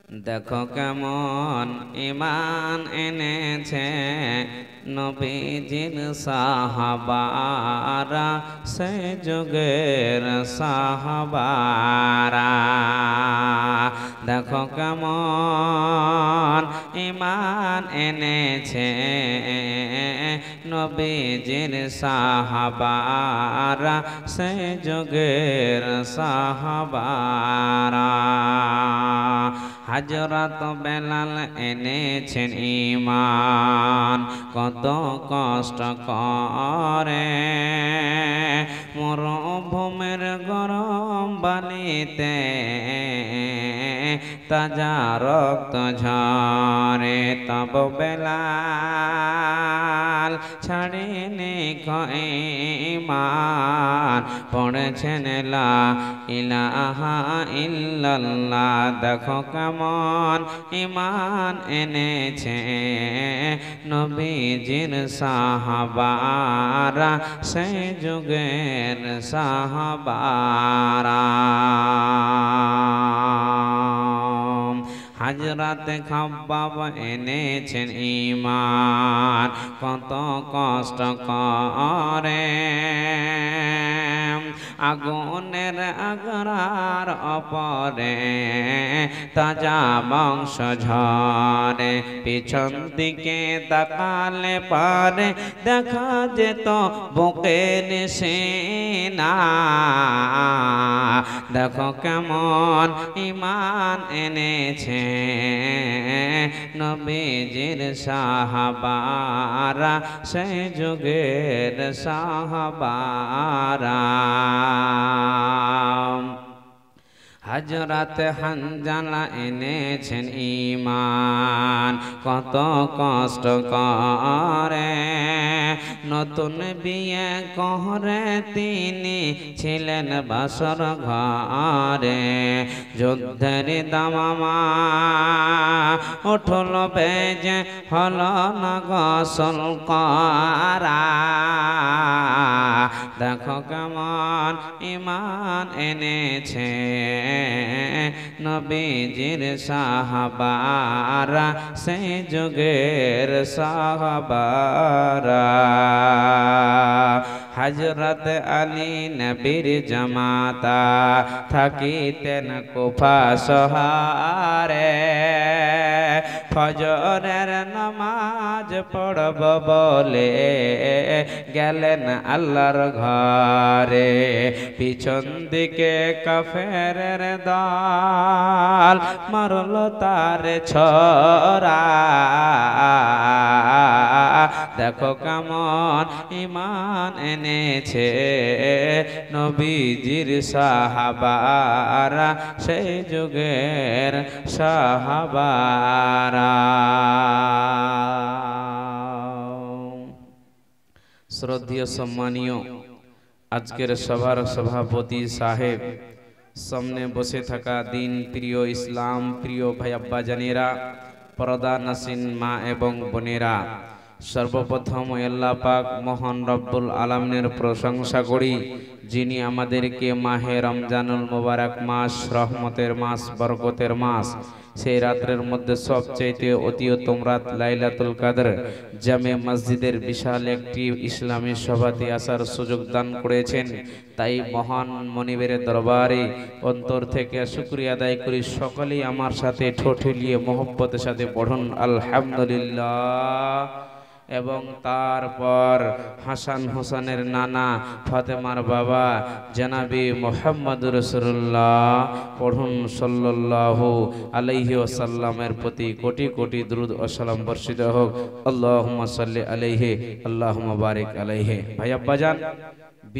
দেখো কেমন ঈমান এনেছে নবীজির সাহাবারা, সে যুগের সাহাবারা। দেখো কেমন ঈমান এনেছে নবীজির সাহাবারা, সে যুগের সাহাবারা। হযরত বেলাল এনেছেন ঈমান, কত কষ্ট করে মরুভূমির গরম বালিতে তাজা রক্ত ঝরে, তব বেলাল ছাড়েনি ঈমান, পড়েছেন লা ইলাহা ইল্লাল্লাহ। দেখো কেমন ঈমান এনেছে নবীজির সাহাবারা, সেই যুগের সাহাবারা। হযরত খাব্বাব এনেছেন ঈমান, কত কষ্ট করে আগুনের আগরার অপরে তাজা মাংস ঝরে, পিছন দিকে তাকালে পারে দেখা যেত বুকের সিনা। দেখো কেমন ঈমান এনেছে নবীজির সাহাবারা, সেই যুগের সাহাবারা। হযরত হানজালা এনেছেন ঈমান, কত কষ্ট করে নতুন বিয়ে করে তিনি ছিলেন বাসর ঘরে। যুদ্ধের দামামা উঠল বেজে, হল না গোসল করা। দেখো কেমন ঈমান এনেছে নবীজির সাহাবারা, সেই যুগের সাহাবারা। হযরত আলী নবীর জামাতা থাকিতেন কুফা শহরে, ফজরের নামাজ পড়ব বলে গেলেন আল্লাহর ঘরে। পিছন দিকে কাফেরের দল মারল তার ছোরা। দেখো কেমন ঈমান এনেছে নবীজির সাহাবারা, সেই যুগের সাহাবারা। শ্রদ্ধেয় সম্মানীয় আজকের সভার সভাপতি সাহেব, সামনে বসে থাকা দিন প্রিয় ইসলাম প্রিয় ভাই আব্বা জানেরা, পর্দা নাসিন মা এবং বোনেরা, সর্বপ্রথম আল্লাহ পাক মহান রব্বুল আলামিনের প্রশংসা করি, যিনি আমাদেরকে মাহে রমজানুল মুবারক মাস, রহমতের মাস, বরকতের মাস, সেই রাতের মধ্যে সবচাইতে অতি উত্তম রাত লাইলাতুল কদর জামে মসজিদের বিশাল একটি ইসলামী সভাতে আসার সুযোগ দান করেছেন। তাই মহান মনিবের দরবারে অন্তর থেকে শুকরিয়া আদায় করি। সকলেই আমার সাথে ঠোঁট হিলিয়ে মোহব্বতের সাথে পড়ুন আলহামদুলিল্লাহ। এবং তারপর হাসান হোসেনের নানা ফাতেমার বাবা জনাবি মুহাম্মদুর রাসূলুল্লাহ পড়ুন সাল্লাল্লাহু আলাইহি ওয়াসাল্লামের প্রতি কোটি কোটি দুরূদ ও সালাম বর্ষিত হোক। আল্লাহুম্মা সাল্লি আলাইহি আল্লাহুম্মা বারিক আলাইহি। ভাই আব্বাজান,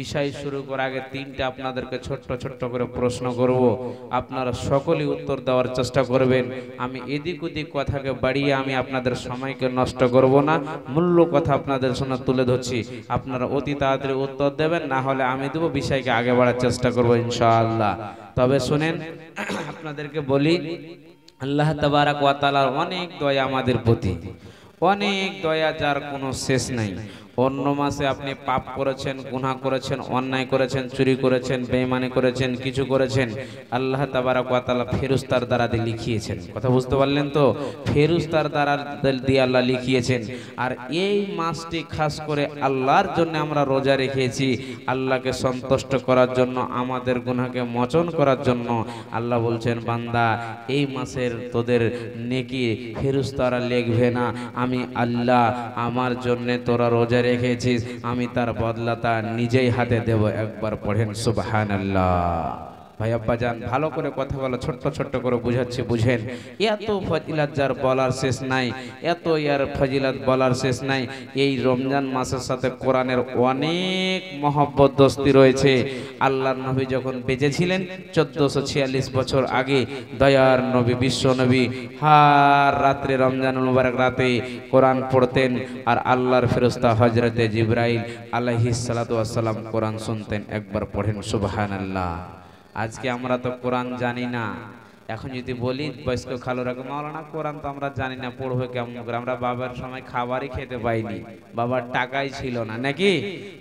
বিষয় শুরু করার আগে তিনটা আপনাদেরকে ছোট্ট ছোট্ট করে প্রশ্ন করব, আপনারা সকলেই উত্তর দেওয়ার চেষ্টা করবেন। আমি এদিক ওদিক কথাকে বাড়িয়ে আমি আপনাদের সময়কে নষ্ট করব না, মূল্য কথা আপনাদের সামনে তুলে ধরছি। আপনারা অতি তাড়াতাড়ি উত্তর দেবেন, না হলে আমি দেবো, বিষয়কে আগে বাড়ার চেষ্টা করব ইনশাআল্লাহ। তবে শুনেন, আপনাদেরকে বলি, আল্লাহ তাবারাক ওয়া তাআলার অনেক দয়া আমাদের প্রতি, অনেক দয়া যার কোনো শেষ নাই। অন্য মাসে আপনি পাপ করেছেন, গুনাহ করেছেন, অন্যায় করেছেন, চুরি করেছেন, বেঈমানি করেছেন, কিছু করেছেন, আল্লাহ তাবারক ওয়া তাআলা ফেরেশতার দ্বারা দিয়ে লিখিয়েছেন। কথা বুঝতে পারলেন তো? ফেরেশতার দ্বারা দিয়ে আল্লাহ লিখিয়েছেন। আর এই মাসটি খাস করে আল্লাহর জন্য আমরা রোজা রেখেছি, আল্লাহকে সন্তুষ্ট করার জন্য, আমাদের গুনাহকে মোচন করার জন্য। আল্লাহ বলছেন, বান্দা এই মাসের তোদের নেকি ফেরেশতারা লিখবে না, আমি আল্লাহ আমার জন্য তোরা রোজা রেখেছিস, আমি তার বদলাটা নিজেই হাতে দেব। একবার পড়েন সুবহানাল্লাহ। ভাই আব্বাজান ভালো করে কথা বলো, ছোট্ট ছোট্ট করে বুঝাচ্ছি, বুঝেন। এত ফজিলাত যার বলার শেষ নাই, এত ইয়ার ফজিলাত বলার শেষ নাই। এই রমজান মাসের সাথে কোরআনের অনেক মহব্বত দোস্তি রয়েছে। আল্লাহর নবী যখন বেঁচে ছিলেন 1446 বছর আগে, দয়ার নবী, বিশ্ব নবী হার রাত্রে রমজানুল মুবারক রাতে কোরআন পড়তেন, আর আল্লাহর ফেরেশতা হযরতে জিবরাইল আলাইহিস সালাতু ওয়াস সালাম কোরআন শুনতেন। একবার পড়েন সুবহানাল্লাহ। আজকে আমরা তো কোরআন জানি না। এখন যদি বলি বয়স্ক খালুরাকে, মাওলানা কোরআন তো আমরা জানি না, পড়বে কেমন করে? আমরা বাবার সময় খাবারই খেতে পাইনি, বাবার টাকাই ছিল না, নাকি?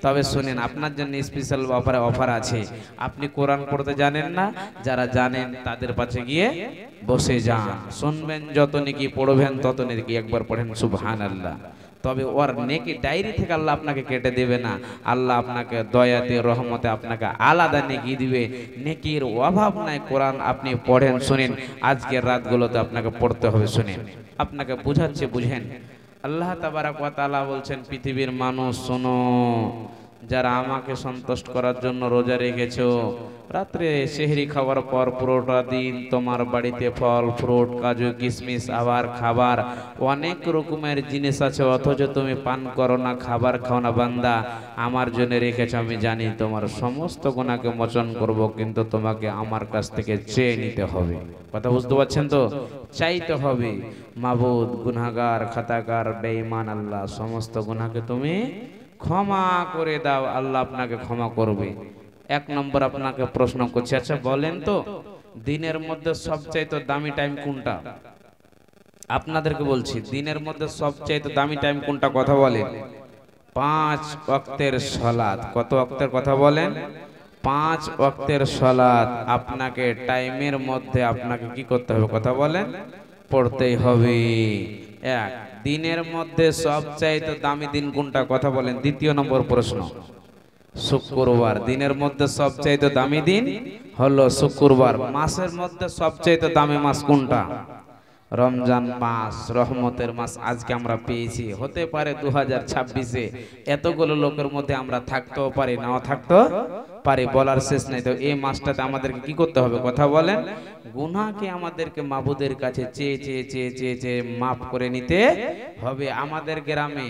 তবে শুনেন, আপনার জন্য স্পেশাল অফার আছে। আপনি কোরআন পড়তে জানেন না, যারা জানেন তাদের পাশে গিয়ে বসে যান, শুনবেন, যত নেকি পড়বেন তত নেকি। একবার পড়েন সুবহানাল্লাহ। তবে ওর নেকি ডায়েরি থেকে আল্লাহ আপনাকে কেটে দেবে না, আল্লাহ আপনাকে দয়াতে রহমতে আপনাকে আলাদা নেকি দিবে। নেকির অভাব নাই। কোরআন আপনি পড়েন, শুনেন, আজকের রাতগুলোতে আপনাকে পড়তে হবে। শুনেন, আপনাকে বুঝাচ্ছে, বুঝেন। আল্লাহ তাবারক ওয়া তাআলা বলছেন, পৃথিবীর মানুষ শোনো, যারা আমাকে সন্তুষ্ট করার জন্য রোজা রেখেছো, রাত্রে সেহরি খাওয়ার পর পুরোটা দিন তোমার বাড়িতে ফল ফ্রুট, কাজু কিশমিশ, আবার খাবার, অনেক রকমের জিনিস আছে, অথচ তুমি পান করো না, খাবার খাও না। বান্দা, আমার জন্য রেখেছো, আমি জানি তোমার সমস্ত গুনাহকে মোচন করব, কিন্তু তোমাকে আমার কাছ থেকে চেয়ে নিতে হবে। কথা বুঝতে পারছেন তো? চাইতে হবে। মাবুদ, গুনাহগার, খাতাকার, বেঈমান আল্লাহ, সমস্ত গুনাহকে তুমি ক্ষমা করে দাও, আল্লাহ আপনাকে ক্ষমা করবে। এক নম্বর আপনাকে প্রশ্ন করছি, আচ্ছা বলেন তো, দিনের মধ্যে সবচাইতে দামি টাইম কোনটা? আপনাদেরকে বলছি, দিনের মধ্যে সবচাইতে দামি টাইম কোনটা? কথা বলেন। 5 ওয়াক্তের সালাত। কত ওয়াক্তের কথা বলেন? 5 ওয়াক্তের সালাত আপনাকে টাইমের মধ্যে আপনাকে কি করতে হবে? কথা বলেন, পড়তেই হবে। এক, দিনের মধ্যে সবচাইতে দামি দিন কোনটা? কথা বলেন। দ্বিতীয় নম্বর প্রশ্ন, শুক্রবার। দিনের মধ্যে সবচাইতে দামি দিন হলো শুক্রবার। মাসের মধ্যে সবচাইতে দামি মাস কোনটা? রমজান মাস, রহমতের মাস আজকে আমরা পেয়েছি। হতে পারে 2026-এ এতগুলো লোকের মধ্যে আমরা থাকতেও পারি, নাও থাকতেও পারি, বলার শেষ নাই। তো এই মাসটাতে আমাদেরকে কি করতে হবে? কথা বলেন। গুনাহকে আমাদেরকে মাবুদের কাছে চেয়ে চেয়ে চেয়ে চেয়ে চেয়ে মাফ করে নিতে হবে। আমাদের গ্রামে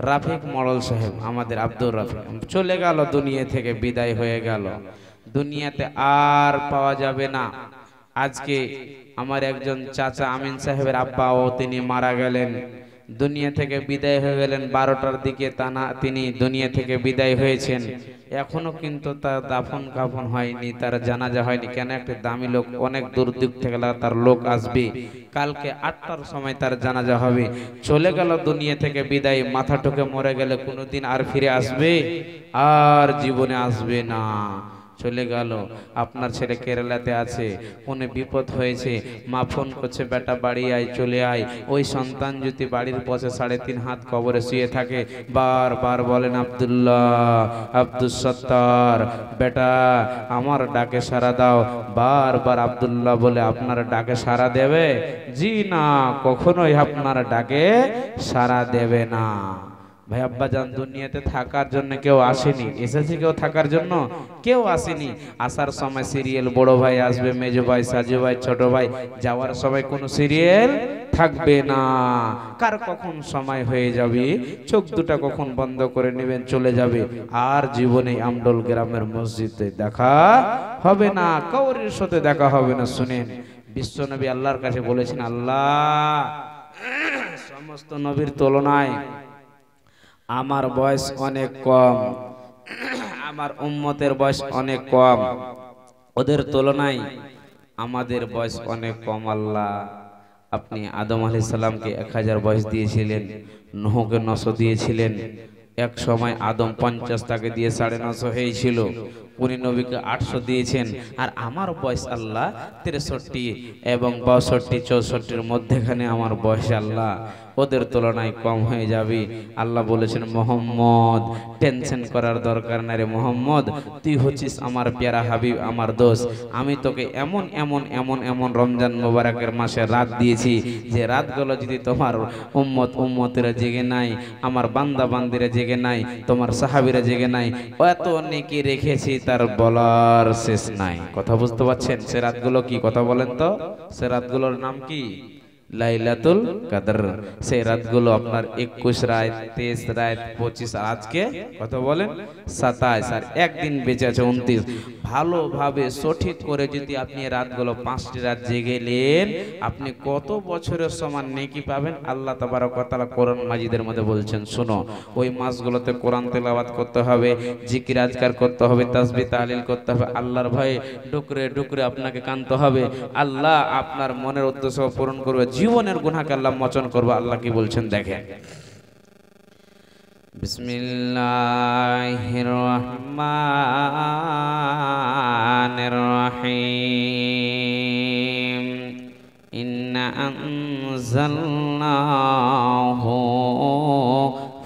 রাফিক মডল সাহেব, আমাদের আব্দুর রাফিক চলে গেল, দুনিয়া থেকে বিদায় হয়ে গেল, দুনিয়াতে আর পাওয়া যাবে না। আজকে আমার একজন চাচা আমিন সাহেবের আব্বাও তিনি মারা গেলেন, দুনিয়া থেকে বিদায় হয়ে গেলেন। 12টার দিকে তিনি দুনিয়া থেকে বিদায় হয়েছেন। এখনো কিন্তু তার দাফন কাফন হয়নি, তার জানাজা হয়নি। কেন? একটা দামি লোক, অনেক দূর দিক থেকে তার লোক আসবে, কালকে 8টার সময় তার জানাজা হবে। চলে গেল দুনিয়া থেকে বিদায়, মাথা ঠুকে মরে গেলে কোনোদিন আর ফিরে আসবে? আর জীবনে আসবে না, চলে গেল। আপনার ছেলে কেরালাতে আছে, কোনো বিপদ হয়েছে, মা ফোন করছে, বেটা বাড়ি আয়, চলে আয়। ওই সন্তান যদি বাড়ির পাশে 3.5 হাত কবরে শুয়ে থাকে, বারবার বলেন, আব্দুল্লাহ, আব্দুল সত্তার, বেটা আমার ডাকে সাড়া দাও। বারবার আব্দুল্লাহ বলে আপনার ডাকে সাড়া দেবে? জি না, কখনোই আপনার ডাকে সাড়া দেবে না। ভাই আব্বাজান, দুনিয়াতে থাকার জন্য কেউ আসেনি, এসেছে কেউ থাকার জন্য? কেউ আসেনি। আসার সময় সিরিয়াল, বড় ভাই আসবে, মেজো ভাই, সাজু ভাই, ছোট ভাই। যাওয়ার সময় কোনো সিরিয়াল থাকবে না। কার কখন সময় হয়ে যাবে, চোখ দুটা কখন বন্ধ করে নেবেন, চলে যাবে। আর জীবনে আমডোল গ্রামের মসজিদে দেখা হবে না, কাউরির সাথে দেখা হবে না। শুনেন, বিশ্বনবী আল্লাহর কাছে বলেছেন, আল্লাহ, সমস্ত নবীর তুলনায় আমার বয়স অনেক কম, আমার উম্মতের বয়স অনেক কম, ওদের তুলনায় আমাদের বয়স অনেক কম। আল্লাহ, আপনি আদম আলাইহিস সালামকে 1000 বয়স দিয়েছিলেন, নূহকে 900 দিয়েছিলেন, এক সময় আদম 50 টাকে দিয়ে 950 হয়েছিল, উনি নবীকে 800 দিয়েছেন। আর আমার বয়স আল্লাহ 63 এবং 62 64-র মধ্যেখানে আমার বয়স আল্লাহ ওদের তুলনায় কম হয়ে যাবে। আল্লাহ বলেছেন, মোহাম্মদ টেনশন করার দরকার না রে মোহাম্মদ, তুই হচ্ছিস আমার প্যারা হাবিব, আমার দোস্ত। আমি তোকে এমন এমন এমন এমন রমজান মোবারকের মাসে রাত দিয়েছি যে রাতগুলো যদি তোমার উম্মতেরা জেগে নাই, আমার বান্দা বান্দিরা জেগে নাই, তোমার সাহাবীরা জেগে নাই, এত নেকি রেখেছি তার বলার শেষ নাই। কথা বুঝতে পারছেন? সে রাতগুলো কি? কথা বলেন তো, সে রাতগুলোর নাম কি? লাইলাতুল কদর। সেই রাতগুলো আপনার 21 রাত, 23 রাত, 25, আজকে কত বলেন 27, আর একদিন বেঁচে আছে 29। ভালোভাবে সঠিক করে যদি আপনি রাতগুলো 5টি রাত জেগেলেন, আপনি কত বছরের সমান নেকি পাবেন আল্লাহ তাবারক ওয়া তাআলা কোরআন মাজিদের মধ্যে বলছেন। শুনো, ওই মাসগুলোতে কোরআন তেলাওয়াত করতে হবে, জিকির আজকার করতে হবে, তাসবিহ তাহলিল করতে হবে, আল্লাহর ভয়ে ডুকরে ডুকরে আপনাকে কাঁদতে হবে। আল্লাহ আপনার মনের উদ্দেশ্য পূরণ করবে, জীবনের গুনাহকে আল্লাহ মোচন করবে। আল্লাহ কি বলছেন দেখেন, বিসমিল্লাহির রহমানির রহিম। ইন্না আনজালনাহু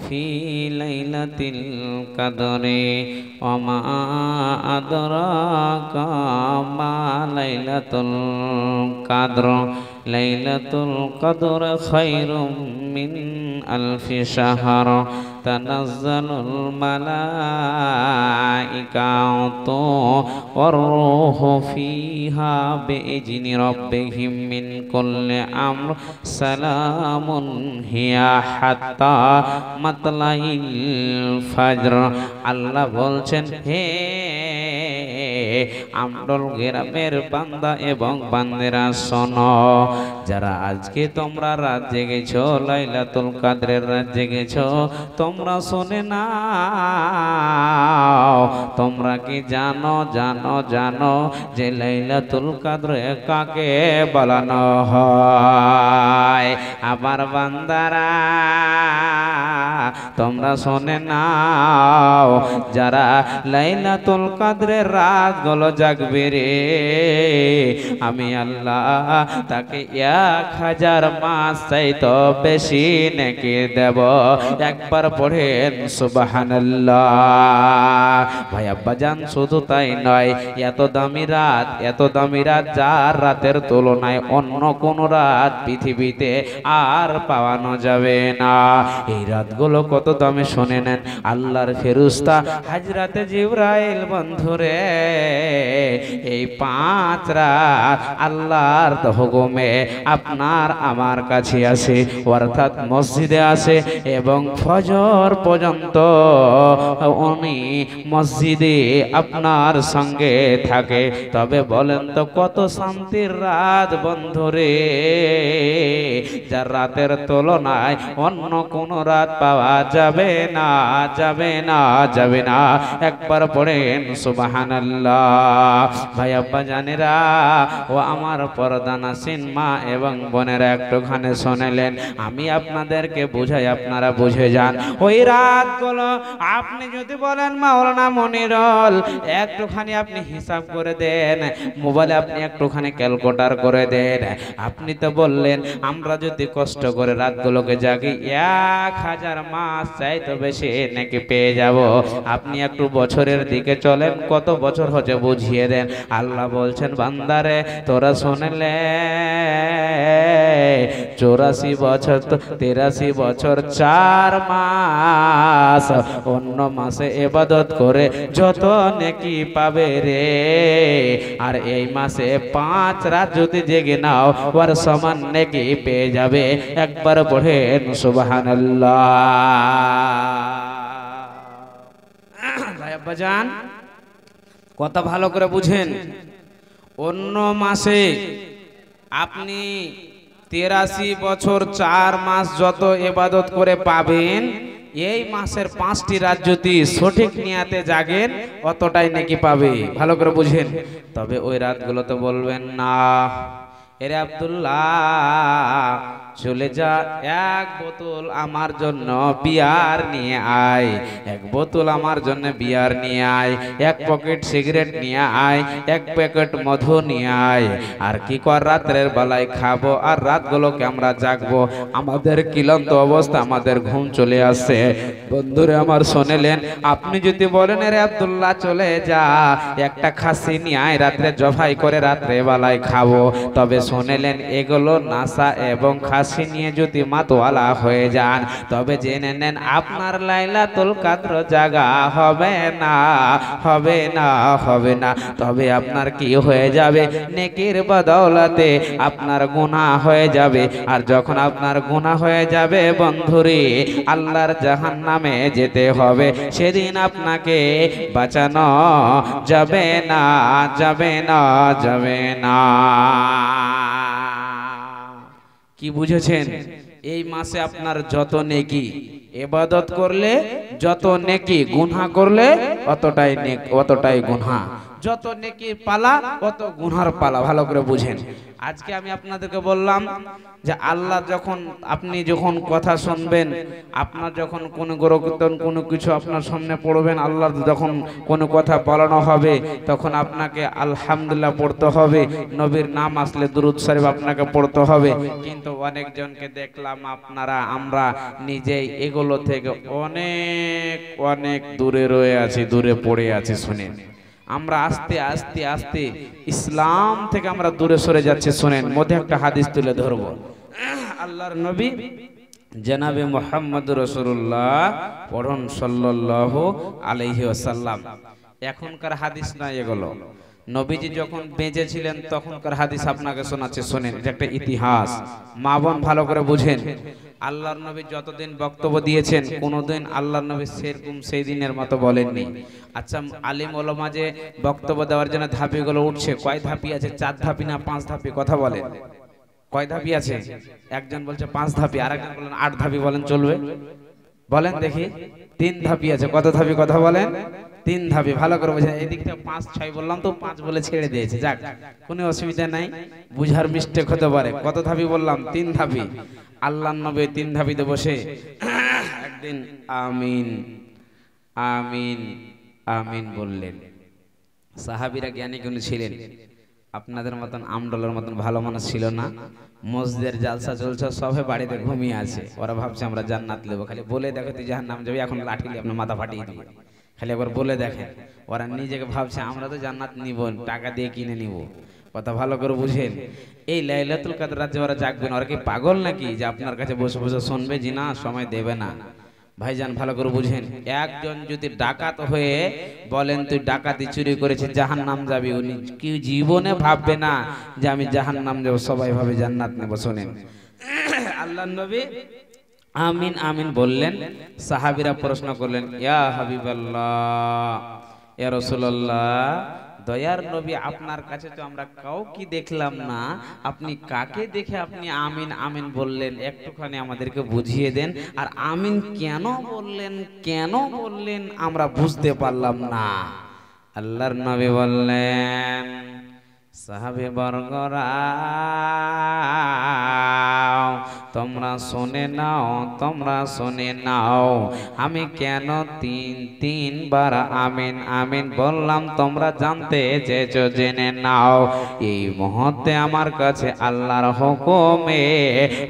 ফি লাইলাতিল কদরি ওয়া মা আদরাকা মা লাইলাতুল কদর। লাইলাতুল কদর খায়রুম মিন আলফি শাহর। তানাজ্জালুল মালাইকাতু ওয়ার রূহু ফিহা বিইজনি রাব্বিহিম মিন কুল্লি আমর। সালামুন হিয়া হাত্তা মাতলাইল ফজর। আল্লাহ বলছেন, হে আমডল গ্রামের বান্দা এবং বান্দেরা শোনো, যারা আজকে তোমরা রাত জেগেছো, লাইলাতুল কদরের রাত জেগেছো, তোমরা শুনে নাও, তোমরা কি জানো জানো জানো যে লাইলাতুল কদর কাকে বলানো হয়? আমার বান্দারা তোমরা শুনে নাও, যারা লাইলাতুল কদরের রাতগুলো জাগবে রে, আমি আল্লাহ তাকে 1000 মাস চাইতে বেশি নেকি দেব। একবার পড়েন সুবহানাল্লাহ। ভাই আব্বাজান, শুধু তাই নয়, এত দামি রাত, এত দামি রাত যার রাতের তুলনায় অন্য কোন রাত পৃথিবীতে আর পাওয়ানো যাবে না। এই রাতগুলো কত দামি শুনে নেন। আল্লাহর ফেরেশতা হযরতে জিবরাইল বন্ধুরে এই 5 রাত আল্লাহর হুকুমে আপনার আমার কাছে আসে, অর্থাৎ মসজিদে আসে, এবং ফজর পর্যন্ত উনি মসজিদে আপনার সঙ্গে থাকে। তবে বলেন তো কত শান্তির রাত বন্ধুরে, যার রাতের তুলনায় অন্য কোন রাত পাওয়া যাবে না, যাবে না, যাবে না। একবার পড়েন সুবহানাল্লাহ। ভাই আব্বা জানেরা ও আমার পর্দানাসীন মা এবং বোনেরা, একটুখানি শুনলেন, আমি আপনাদেরকে বুঝাই, আপনারা বুঝে যান। ওই রাতগুলো আপনি যদি বলেন মাওলানা মনিরুল একটুখানি আপনি হিসাব করে দেন, মোবাইলে আপনি একটুখানি ক্যালকুলেটর করে দেন, আপনি তো বললেন আমরা যদি কষ্ট করে রাতগুলোকে জাগি 1000 মাস চাইতে বেশি নাকি পেয়ে যাব। আপনি একটু বছরের দিকে চলেন, কত বছর হচ্ছে বুঝিয়ে দেন। আল্লাহ বলছেন, বান্দারে তোরা শুনলে 84 বছর তো 83 বছর 4 মাস অন্য মাসে ইবাদত করে যত নেকি পাবে রে, আর এই মাসে 5 রাত যদি জেগে নাও ওর সমান নেকি পেয়ে যাবে। একবার পড়েন সুবহানাল্লাহ। ভাই আব্বাজান, কথা ভালো করে বুঝেন। অন্য মাসে আপনি 83 বছর 4 মাস যত ইবাদত করে পাবেন, এই মাসের 5টি রাত যদি সঠিক নিয়াতে জাগেন অতটাই নেকি পাবে। ভালো করে বুঝেন। তবে ওই রাতগুলো তো বলবেন না, এরে আব্দুল্লাহ চলে যা, এক বোতল আমার জন্য বিয়ার নিয়ে আয়, এক বোতল আমার জন্য বিয়ার নিয়ে আয়, এক প্যাকেট সিগারেট নিয়ে আয়, এক প্যাকেট মধু নিয়ে আয়। আর কি কর, রাত্রের বেলায় খাবো আর রাতগুলোকে আমরা জাগবো, আমাদের ক্লান্ত অবস্থা, আমাদের ঘুম চলে আসছে। বন্ধুরে আমার শুনলেন, আপনি যদি বলেন রে আব্দুল্লাহ চলে যা, একটা খাসি নিয়ে আয়, রাত্রে জবাই করে রাত্রে বেলায় খাবো, তবে শুনলেন এগুলো নাসা এবং খাসি নিয়ে যদি মাতোয়ালা হয়ে যান, তবে জেনে নেন আপনার লাইলাতুল কদর জাগা হবে না, হবে না, হবে না। তবে আপনার কি হয়ে যাবে, নেকির বদৌলতে আপনার গুনাহ হয়ে যাবে। আর যখন আপনার গুনাহ হয়ে যাবে বন্ধুরে, আল্লাহর জাহান্নামে যেতে হবে, সেদিন আপনাকে বাঁচানো যাবে না, যাবে না, যাবে না। কি বুঝেছেন? এই মাসে আপনার যত নেকি, ইবাদত করলে যত নেকি, গুনাহ করলে অতটাই গুনাহ। যত নেকি পালা অত গুনার পালা, ভালো করে বুঝেন। আজকে আমি আপনাদেরকে বললাম যে আল্লাহ যখন, আপনি যখন কথা শুনবেন, আপনার যখন কোনো গুরুত্বপূর্ণ কোনো কিছু আপনার সামনে পড়বেন, আল্লাহর যখন কোনো কথা বলানো হবে, তখন আপনাকে আলহামদুলিল্লাহ পড়তে হবে, নবীর নাম আসলে দুরূদ শরীফ আপনাকে পড়তে হবে। কিন্তু অনেকজনকে দেখলাম আমরা নিজেই এগুলো থেকে অনেক অনেক দূরে রয়ে আছি, দূরে পড়ে আছি। শুনেন, আমরা আস্তে আস্তে আস্তে ইসলাম থেকে আমরা দূরে সরে যাচ্ছি। শুনেন, মধ্যে একটা হাদিস তুলে ধরবো। আল্লাহর নবী জনাবে মুহাম্মদ রাসূলুল্লাহ পড়ুন সাল্লাল্লাহু আলাইহি ওয়াসাল্লাম। এখনকার হাদিস না এগুলো, নবীজি যখন বেঁচে ছিলেন তখনকার হাদিস আপনাকে শোনাচ্ছে। শুনেন, এটা একটা ইতিহাস, মা বোন ভালো করে বুঝেন। আল্লাহর নবী যতদিন বক্তব্য দিয়েছেন, কোনোদিন আল্লাহর নবী সেরকম সেই দিনের মতো বলেননি। আচ্ছা, আলিম ওলামা যে বক্তব্য দেওয়ার জন্য ধাপিগুলো উঠছে, কয় ধাপি আছে? 4 ধাপি না 5 ধাপি? কথা বলেন, কয় ধাপি আছে? একজন বলছে 5 ধাপি, আরেকজন বলেন 8 ধাপি। বলেন চলবে? বলেন দেখি। 3 ধাপি আছে। কত ধাপি? কথা বলেন। 3 ধাপি। ভালো করে বোঝেন। এই দিকটা 5 6 বললাম তো 5 বলে ছেড়ে দিয়েছে, যাক কোনো অসুবিধা নাই, বুঝার মিস্টেক হতে পারে। কত ধাপি বললাম? 3 ধাপি। আল্লাহর নবী 3 ধাপিতে বসে একদিন আমিন আমিন আমিন বললেন। সাহাবীরা জ্ঞানী গুণী ছিলেন, আপনাদের মতন আমডলের মতন ভালো মানুষ ছিল না। মসজিদের জালসা চলছে, সবে বাড়িতে ঘুমিয়ে আছে। ওরা ভাবছে আমরা জান্নাত নেব, খালি বলে দেখো তুই জাহান্নাম যাবি, এখন লাঠি দিয়ে আপনার মাথা ফাটিয়ে দিবে, খালি একবার বলে দেখেন। ওরা নিজেকে ভাবছে আমরা তো জান্নাত নিব, টাকা দিয়ে কিনে নিব। কথা ভালো করে বুঝেন। এই লাইলাতুল কদর রাতে ওরা জাগবেন, ওরা কি পাগল নাকি যে আপনার কাছে বসে বসে শুনবে? জি না, সময় দেবে না। ভাইজান ভালো করে বুঝেন, একজন যদি ডাকাত হয়ে বলেন তুই ডাকাতি চুরি করেছিস জাহান্নাম যাবি, উনি কি জীবনে ভাববে না যে আমি জাহান্নাম যাব, সবাই ভাবে জান্নাত নেব। শোনেন, আল্লাহর নবী আমিন আমিন বললেন। সাহাবীরা প্রশ্ন করলেন, ইয়া হাবিবাল্লাহ, ইয়া রাসূলুল্লাহ, দয়ার নবী আপনার কাছে তো আমরা কাউকে দেখলাম না, আপনি কাকে দেখে আপনি আমিন আমিন বললেন? একটুখানি আমাদেরকে বুঝিয়ে দেন। আর আমিন কেন বললেন, কেন বললেন আমরা বুঝতে পারলাম না। আল্লাহর নবী বললেন, সাহাবে বর্গরা তোমরা শুনে নাও, তোমরা শুনে নাও, আমি কেন 3বার আমিন আমিন বললাম তোমরা জানতে চেয়েছো, জেনে নাও। এই মুহূর্তে আমার কাছে আল্লাহর হুকুমে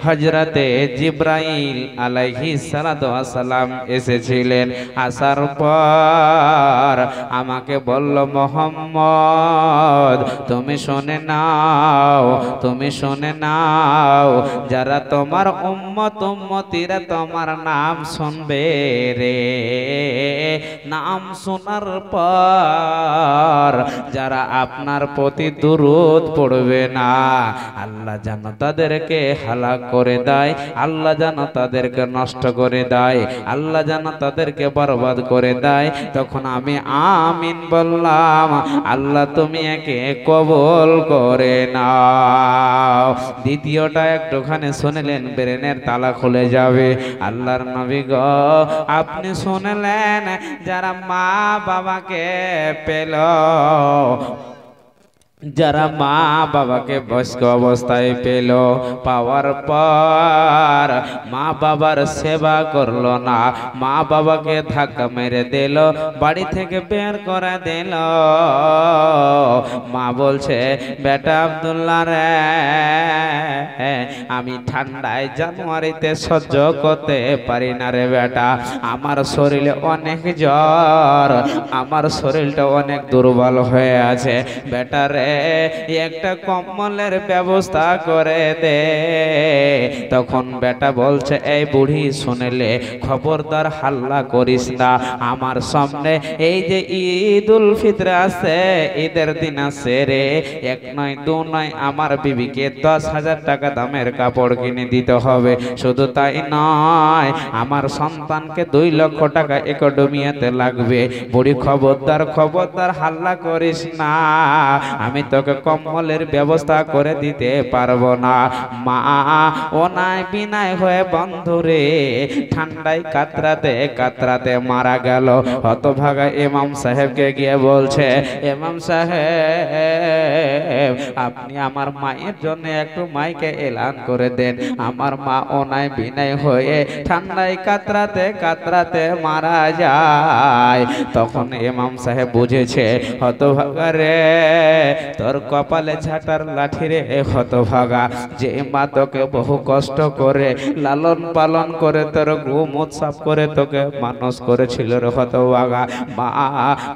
হযরতে জিবরাইল আলাইহিস সালাতু ওয়াস সালাম এসেছিলেন। আসার পর আমাকে বলল, মুহাম্মদ তুমি শুনে নাও, তুমি শুনে নাও, যারা তোমার উম্মত উম্মতিরা তোমার নাম শুনবে রে, নাম শোনার পর যারা আপনার প্রতি দুরূদ পড়বে না, আল্লাহ যেন তাদেরকে হালাক করে দেয়, আল্লাহ যেন তাদেরকে নষ্ট করে দেয়, আল্লাহ যেন তাদেরকে বরবাদ করে দেয়। তখন আমি আমিন বললাম, আল্লাহ তুমি একে কবুল করে নাও। দ্বিতীয়টা একটুখানি শুনলেন, ব্রেনের তালা খুলে যাবে। আল্লাহর নবী গো, আপনি শুনলেন যারা মা বাবাকে পেল, যারা মা বাবাকে বয়স্ক অবস্থায় পেল, পাওয়ার পর মা বাবার সেবা করলো না, মা বাবাকে ধাক্কা মেরে দিল, বাড়ি থেকে বের করে দিল। মা বলছে, বেটা আব্দুল্লাহ রে, আমি ঠান্ডায় জানুয়ারিতে সহ্য করতে পারি না রে বেটা, আমার শরীরে অনেক জ্বর, আমার শরীরটা অনেক দুর্বল হয়ে আছে, বেটা রে একটা কম্বলের ব্যবস্থা করে দে। তখন বেটা বলছে, এই বুড়ি শুনলে খবরদার হাল্লা করিস না, আমার সামনে এই যে ঈদুল ফিতর আছে, ঈদের দিন আছে রে, এক নয় দু নয় আমার বিবিকে 10,000 টাকা দামের কাপড় কিনে দিতে হবে, শুধু তাই নয় আমার সন্তানকে 2 লক্ষ টাকা একাডেমিয়াতে লাগবে। বুড়ি খবরদার খবরদার হাল্লা করিস না, আমি তোকে কম্বলের ব্যবস্থা করে দিতে পারবো না। মা অনায় বিনায় হয়ে বন্ধুরে ঠান্ডায় কাতরাতে কাতরাতে মারা গেল। হতভাগা ইমাম সাহেবকে গিয়ে বলছে, ইমাম সাহেব আপনি আমার মায়ের জন্য একটু মাইকে এলান করে দেন, আমার মা অনায় বিনায় হয়ে ঠান্ডায় কাতরাতে কাতরাতে মারা যায়। তখন ইমাম সাহেব বুঝেছে, হতভাগা রে তোর কপালে ঝাঁটার লাঠি রে হতভাগা, যে মা তোকে বহু কষ্ট করে লালন পালন করে তোর ঘুম উৎসব করে তোকে মানুষ করেছিল রে হতভাগা। মা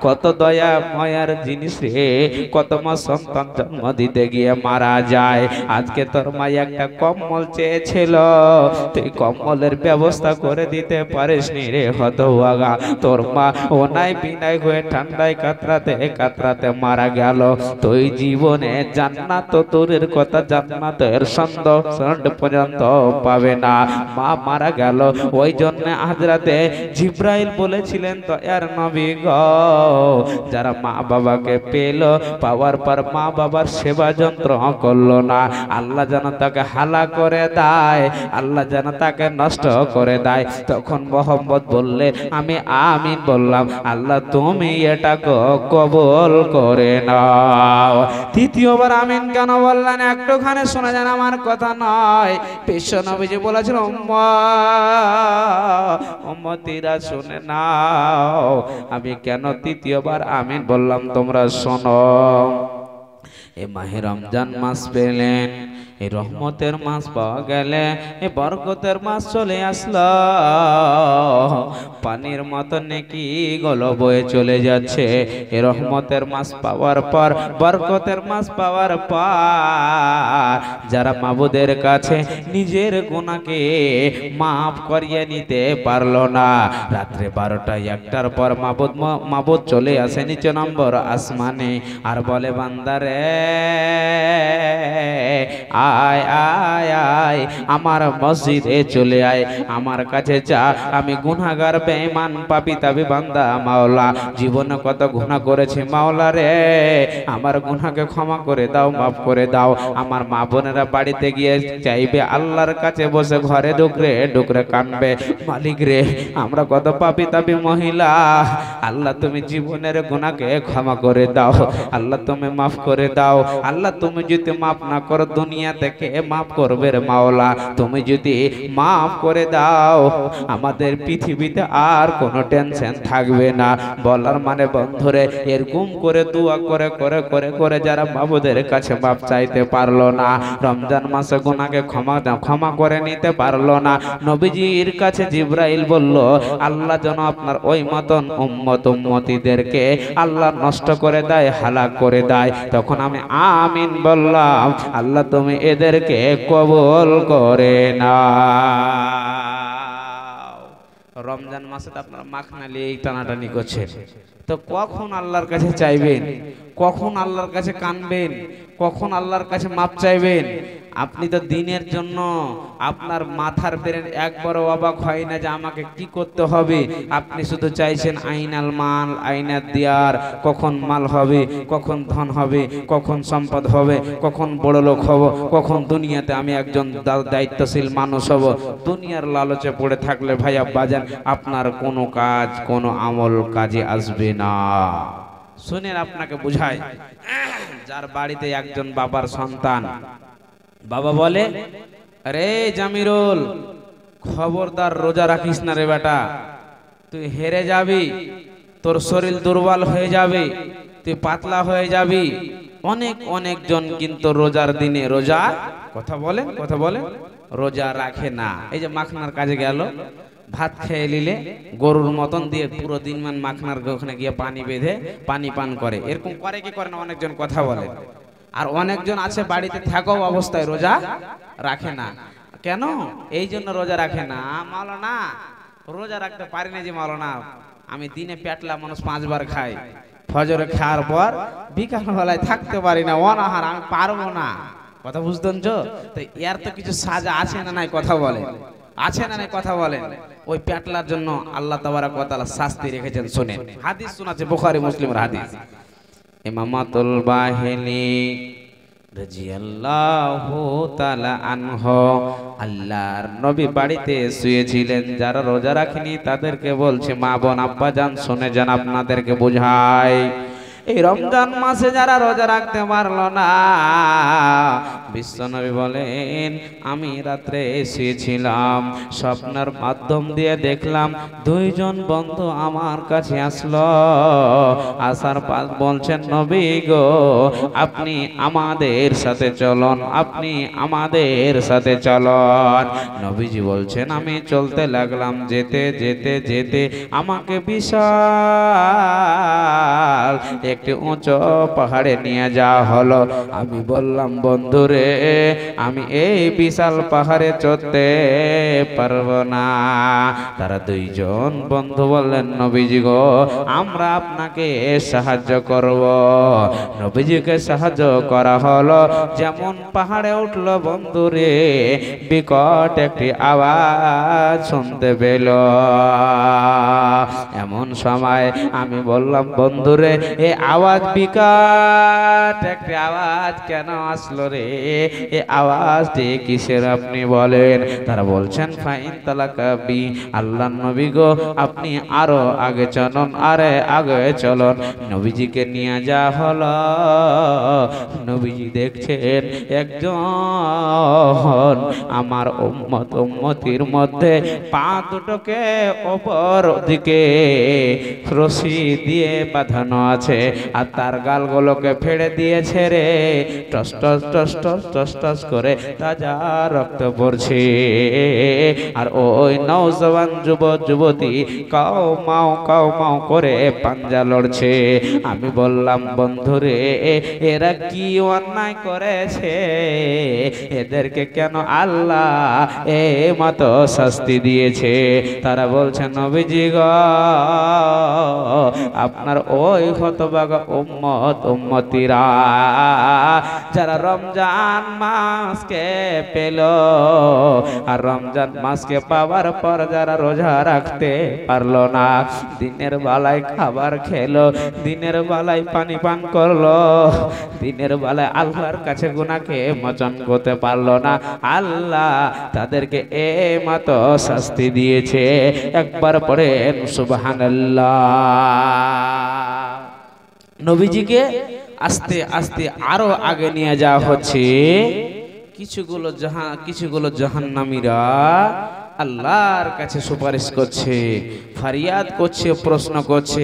কত দয়া মায়ার জিনিস রে, কত মা সন্তান জন্ম দিতে গিয়ে মারা যায়। আজকে তোর মা একটা কম্বল চেয়েছিল, তুই কম্বলের ব্যবস্থা করে দিতে পারিসনি রে হতভাগা, তোর মা অনায় বিনায় হয়ে ঠান্ডায় কাতরাতে কাতরাতে মারা গেল। তুই জীবনে জান্নাত তোরের কথা জান্নাতের সন্দ পর্যন্ত পাবে না। মা মারা গেল, ওই জন্য হযরতে জিবরাইল বলেছিলেন, দয়ার নবী গো, যারা মা বাবাকে পেল, পাওয়ার পর মা বাবার সেবা যন্ত্র করলো না, আল্লাহ যেন তাকে হালা করে দেয়, আল্লাহ যেন তাকে নষ্ট করে দেয়। তখন মোহাম্মদ বললেন, আমি আমিন বললাম, আল্লাহ তুমি এটা কবুল করে নাও। তৃতীয়বার আমিন কেন বললেন একটুখানি শোনা যান, আমার কথা নয়, বিশ্ব নবীজি বলেছিল, উম্মতিরা শুনে নাও, আমি কেন তৃতীয়বার আমিন বললাম তোমরা শোনো। এ মাহে রমজান মাস পেলেন, এই রহমতের মাস পাওয়া গেলে এই বরকতের মাস চলে আসলো, পানির মতো নেকি গুলো বয়ে চলে যাচ্ছে। এই রহমতের মাস পাওয়ার পর, বরকতের মাস পাওয়ার পর যারা মাবুদের কাছে নিজের গুনাহকে মাফ করিয়ে নিতে পারলো না, রাত্রে 12টা 1টার পর মাবুদ চলে আসে নিচে নম্বর আসমানে আর বলে, বান্দারে আয় আয় আয় আমার মসজিদে চলে আয়, আমার কাছে যা, আমি গুনাহগার বেঈমান পাপী তাবি বান্দা মাওলা, জীবনে কত গুনাহ করেছি মাওলা রে, আমার গুনাহকে ক্ষমা করে দাও, মাফ করে দাও। আমার মা বোনেরা বাড়িতে গিয়ে চাইবে, আল্লাহর কাছে বসে ঘরে ডুকরে ডুকরে কানবে, মালিক রে আমরা কত পাপী তাবি মহিলা, আল্লাহ তুমি জীবনের গুনাহকে ক্ষমা করে দাও, আল্লাহ তুমি মাফ করে দাও। আল্লাহ তুমি যদি মাফ না করো, দুনিয়া থেকে মাফ করবে রে মাওলা, তুমি যদি মাফ করে দাও, আমাদের পৃথিবীতে আর কোনো টেনশন থাকবে না। বলার মানে বন্ধুরে, এরকম করে দোয়া করে করে করে করে যারা মাবুদের কাছে মাফ চাইতে পারলো না, রমজান মাসে গুনাহকে ক্ষমা করে নিতে পারলো না, নবীজির কাছে জিবরাইল বলল, আল্লাহ যেন আপনার ওই মতন উম্মতিদেরকে আল্লাহ নষ্ট করে দেয়, হালাক করে দেয়। তখন আমি আমিন বললাম, আল্লাহ তুমি এদেরকে কবুল করে নাও। রমজান মাসে আপনার মাখনালি এই টানাটানি করছেন, তো কখন আল্লাহর কাছে চাইবেন, কখন আল্লাহর কাছে কানবেন, কখন আল্লাহর কাছে মাপ চাইবেন? আপনি তো দিনের জন্য আপনার মাথার ব্রেন একবারও অবাক হয় না যে আমাকে কি করতে হবে, আপনি শুধু চাইছেন আইনাল মাল আইনাত দিয়ার, কখন মাল হবে, কখন ধন হবে, কখন সম্পদ হবে, কখন বড় লোক হব, কখন দুনিয়াতে আমি একজন দায়িত্বশীল মানুষ হব। দুনিয়ার লালচে পড়ে থাকলে ভাইয়া বাজান আপনার কোনো কাজ কোনো আমল কাজে আসবে না। শুনেন আপনাকে বুঝাই। যার বাড়িতে একজন বাবার সন্তান, বাবা বলে, আরে জামিরুল, খবরদার রোজা রাখিস না রে বেটা, তুই হেরে যাবি, তোর শরীর দুর্বল হয়ে যাবে, তুই পাতলা হয়ে যাবি। অনেক অনেক জন কিন্তু রোজার দিনে রোজা কথা বলে রোজা রাখে না। এই যে মাখনার কাজে গেল, ভাত খেয়ে নিলে গরুর মতন দিয়ে পুরো দিন মান মাখনার ওখানে গিয়ে পানি বেঁধে পানি পান করে, এরকম করে কি করে না অনেকজন কথা বলে। আর অনেকজন আছে বাড়িতে থাকাও অবস্থায় রোজা রাখে না। কেন এই জন্য রোজা রাখে না? মাওলানা রোজা রাখতে পারি না যে মাওলানা, আমি দিনে পেটলা মানুষ 5 বার খাই, ফজরে খাওয়ার পর বিকাল বেলায় থাকতে পারি না, অনাহার, আমি পারবো না। কথা বুঝতেন তো? এর তো কিছু সাজা আছে না নাই কথা বলে, আছে না নাই কথা বলেন। ওই পেটলার জন্য আল্লাহ তাবারক ওয়া তাআলা শাস্তি রেখেছেন। শুনেন, হাদিস শোনাচ্ছে বুখারী মুসলিমের হাদিস। ইমামাতুল বাহিনী রাদিয়াল্লাহু তাআলা আনহু, আল্লাহর নবী বাড়িতে শুয়েছিলেন। যারা রোজা রাখেনি তাদেরকে বলছে, মা বোন আব্বা জান শুনে যান, আপনাদেরকে বোঝাই। এই রমজান মাসে যারা রোজা রাখতে পারলো না, বিশ্বনবী বলেন, আমি রাত্রে শুয়েছিলাম, স্বপ্নের মাধ্যম দিয়ে দেখলাম 2 জন বন্ধু আমার কাছে আসলো। আসার পর বলছেন, নবী গো, আপনি আমাদের সাথে চলুন, আপনি আমাদের সাথে চলুন। নবীজি বলছেন, আমি চলতে লাগলাম। যেতে যেতে যেতে আমাকে বিশাল একটি উঁচু পাহাড়ে নিয়ে যাওয়া হলো। আমি বললাম, বন্ধুরে, আমি এই বিশাল পাহাড়ে চড়তে পারবো না। তারা 2 জন বন্ধু বললেন, নবীজি গো, আমরা আপনাকে সাহায্য করব। নবীজিকে সাহায্য করা হলো। যেমন পাহাড়ে উঠলো, বন্ধুরে, বিকট একটি আওয়াজ শুনতে পেল। এমন সময় আমি বললাম, বন্ধুরে, এ আওয়াজ বিকট একটি আওয়াজ কেন আসলো রে? এ আওয়াজটি কিসের আপনি বলেন? তারা বলছেন, ফাইন তালাকাবি, আল্লাহর নবী গো, আপনি আরো আগে চলুন, আরে আগে চলুন। নবীজিকে নিয়ে যাওয়া হলো। নবীজি দেখছেন একজন আমার উম্মতির মধ্যে পা দুটোকে ওপর দিকে রশি দিয়ে বাঁধানো আছে, আর তার গালগুলোকে ফেড়ে দিয়েছে রে। Toss toss toss toss toss toss করে তাজা রক্ত পড়ছে। আর ওই নওজওয়ান যুবতী কাও মাও করে পাঞ্জা লড়ছে। আমি বললাম, বন্ধুরে, এরা কি অন্যায় করেছে? এদেরকে কেন আল্লাহ এই মতো শাস্তি দিয়েছে? তারা বলছে, নবীজি গো, আপনার ওই হতভাগা উম্মতিরা যারা রমজান মাসকে পেল, আর রমজান মাসকে পাওয়ার পর যারা রোজা রাখতে পারলো না, দিনের বেলায় খাবার খেলো, দিনের বেলায় পানি পান করলো, দিনের বেলায় আল্লাহর কাছে গুনাহকে মোচন করতে পারলো না, আল্লাহ তাদেরকে এই মতো শাস্তি দিয়েছে। একবার পড়েন সুবহানাল্লাহ। নবীজিকে আস্তে আস্তে আরো আগে নিয়ে যাওয়া হচ্ছে। কিছুগুলো জাহান্নামীরা আল্লাহর কাছে সুপারিশ করছে, ফরিয়াদ করছে, প্রশ্ন করছে।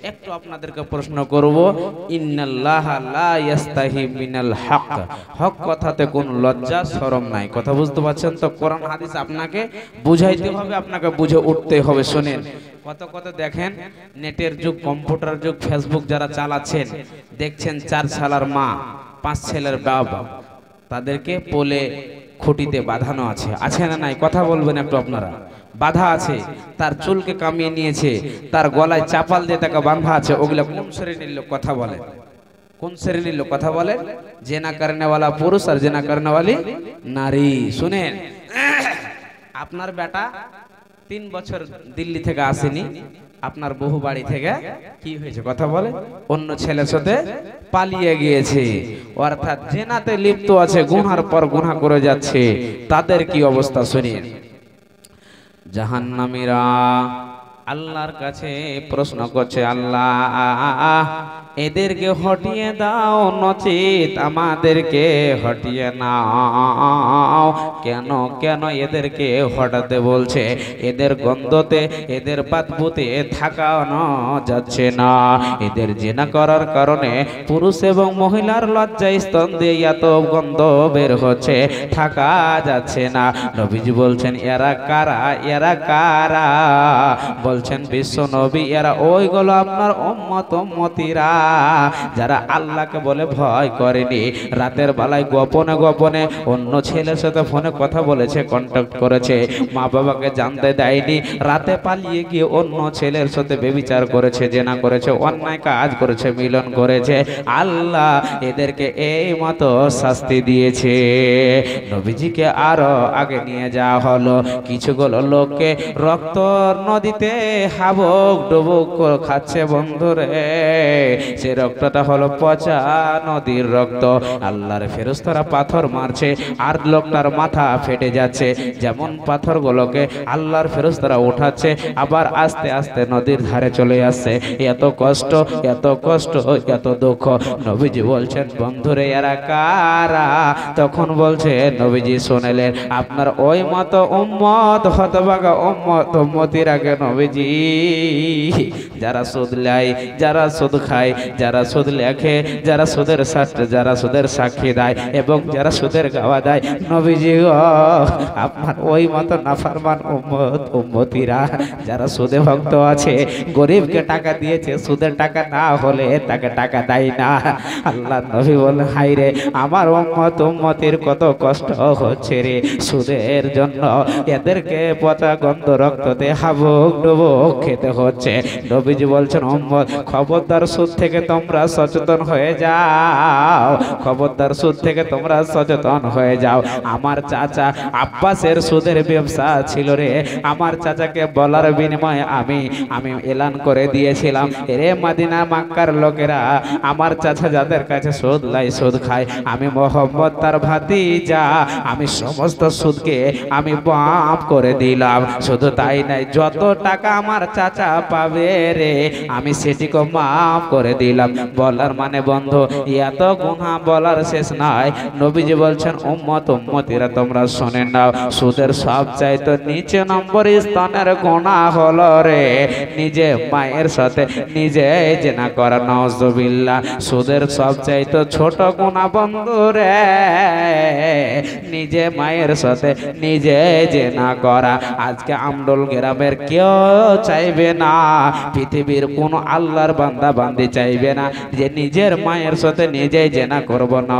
একটু আপনাদেরকে প্রশ্ন করব, ইন্নাল্লাহা লা ইয়াস্তাহি মিনাল হক, হক কথাতে কোন লজ্জা শরম নাই। কথা বুঝতে পারছেন তো? কোরআন হাদিস আপনাকে বুঝাইতে হবে, আপনাকে বুঝে উঠতে হবে। শুনেন, কত দেখেন, নেটের যুগ, কম্পিউটার যুগ, ফেসবুক যারা চালাচ্ছেন, দেখছেন 4 ছেলের মা 5 ছেলের বাবা, তাদেরকে পোলে খুঁটিতে বাঁধানো আছে, আছে না নাই? কথা বলবেন একটু আপনারা। বাধা আছে, তার চুলকে কামিয়ে নিয়েছে, তার গলায় চাপাল দিয়ে তাকে বাঁধা আছে। ওগুলা কোন শ্রেণীর লোক? কথা বলে কোন শ্রেণীর লোক? কথা বলেন। জেনা করনেওয়ালা পুরুষ আর জেনা করনেওয়ালি নারী। শুনেন, আপনার বেটা 3 বছর দিল্লি থেকে আসেনি, আপনার বহু বাড়ি থেকে কি হয়েছে? কথা বলে, অন্য ছেলের সাথে পালিয়ে গিয়েছে, অর্থাৎ জেনাতে লিপ্ত আছে, গুনার পর গুনাহ করে যাচ্ছে। তাদের কি অবস্থা শুনিয়ে। জাহান্নামীরা আল্লাহর কাছে প্রশ্ন করছে, আল্লাহ এদেরকে হটিয়ে দাও, নচিত আমাদেরকে হটিয়ে নাও। কেন কেন এদেরকে হটাতে বলছে? এদের গন্ধতে, এদের বাদবুতে থাকানো যাচ্ছে না। এদের জিনা করার কারণে পুরুষ এবং মহিলার লজ্জা স্তন দিয়ে এত গন্ধ বের হচ্ছে, থাকা যাচ্ছে না। নবীজি বলছেন, এরা কারা? এরা কারা? বলছেন বিশ্ব নবী, এরা ওইগুলো আপনার উম্মত উম্মতিরা যারা আল্লাহকে বলে ভয় করেনি। রাতের বেলায় গোপনে গোপনে অন্য ছেলের সাথে ফোনে কথা বলেছে, কন্ট্যাক্ট করেছে, মা বাবাকে জানতে দেয়নি। রাতে পালিয়ে গিয়ে অন্য ছেলের সাথে বেবিচার করেছে, জেনা করেছে, অন্যায় কাজ করেছে, মিলন করেছে। আল্লাহ এদেরকে এই মতো শাস্তি দিয়েছে। নবীজিকে আরো আগে নিয়ে যাওয়া হলো। কিছুগুলো লোককে রক্ত নদীতে হাবুক ডুবুক খাচ্ছে বন্ধুরে। সে রক্তটা হলো পচা নদীর রক্ত। আল্লাহর ফেরেশতারা পাথর মারছে আর লোকটার মাথা ফেটে যাচ্ছে। যেমন পাথরগুলোকে আল্লাহর ফেরেশতারা উঠাচ্ছে, আবার আস্তে আস্তে নদীর ধারে চলে আসছে। এত কষ্ট, এত কষ্ট, এত দুঃখ। নবীজি বলছেন, বন্ধুরে এরা কারা? তখন বলছে নবীজি, শুনলেন আপনার ওই মতো উম্মত, হতভাগা উম্মত উম্মতির আগে নবীজি, যারা সুদ লাই, যারা সুদ খায়, যারা সুদ লেখে, যারা সুদের সাথে, যারা সুদের সাক্ষী দেয় এবং যারা সুদের গাওয়া দেয়। নবীজি আপনার ওই মতো নাফরমান উম্মত উম্মতিরা যারা সুদে ভক্ত আছে, গরিবকে টাকা দিয়েছে, সুদের টাকা না হলে তাকে টাকা দেয় না। আল্লাহ নবী বলেন, হাই রে আমার উম্মত উম্মতির কত কষ্ট হচ্ছে রে সুদের জন্য। এদেরকে পচা গন্ধ রক্ততে হাবুক ডুবুক খেতে হচ্ছে। নবীজি বলছেন, উম্মত খবরদার, সুদ থেকে তোমরা সচেতন হয়ে যাও, খবরদার সুদ থেকে তোমরা সচেতন হয়ে যাও। আমার চাচা আব্বাসের সুদের ব্যবসা ছিল রে। আমার চাচাকে বলার বিনিময়ে আমি এলান করে দিয়েছিলাম, রে মদিনা মক্কার লোকেরা, আমার চাচা যাদের কাছে সুদ লাই, সুদ খায়, আমি মোহাম্মদ তার ভাতিজা, আমি সমস্ত সুদকে আমি মাফ করে দিলাম। শুধু তাই নাই, যত টাকা আমার চাচা পাবে রে আমি সেটিকে মাফ করে দিলাম। বলার মানে বন্ধু, এত গুনাহ বলার শেষ নাই। নবীজি বলছেন, উম্মত উম্মতিরা তোমরা শুনে নাও, সুদের সবচাইতে নিচে নম্বর স্থানের গুনাহ হলো রে নিজে মায়ের সাথে নিজে জেনা করা। নাউজুবিল্লাহ। সুদের সবচাইতে ছোট গুনাহ বন্ধু রে নিজে মায়ের সাথে নিজে জেনা করা। আজকে আমডোল গ্রামের কেউ চাইবে না, পৃথিবীর কোন আল্লাহর বান্দা বান্দি চাইবে না যে নিজের মায়ের সাথে নিজেই জেনা করবো না।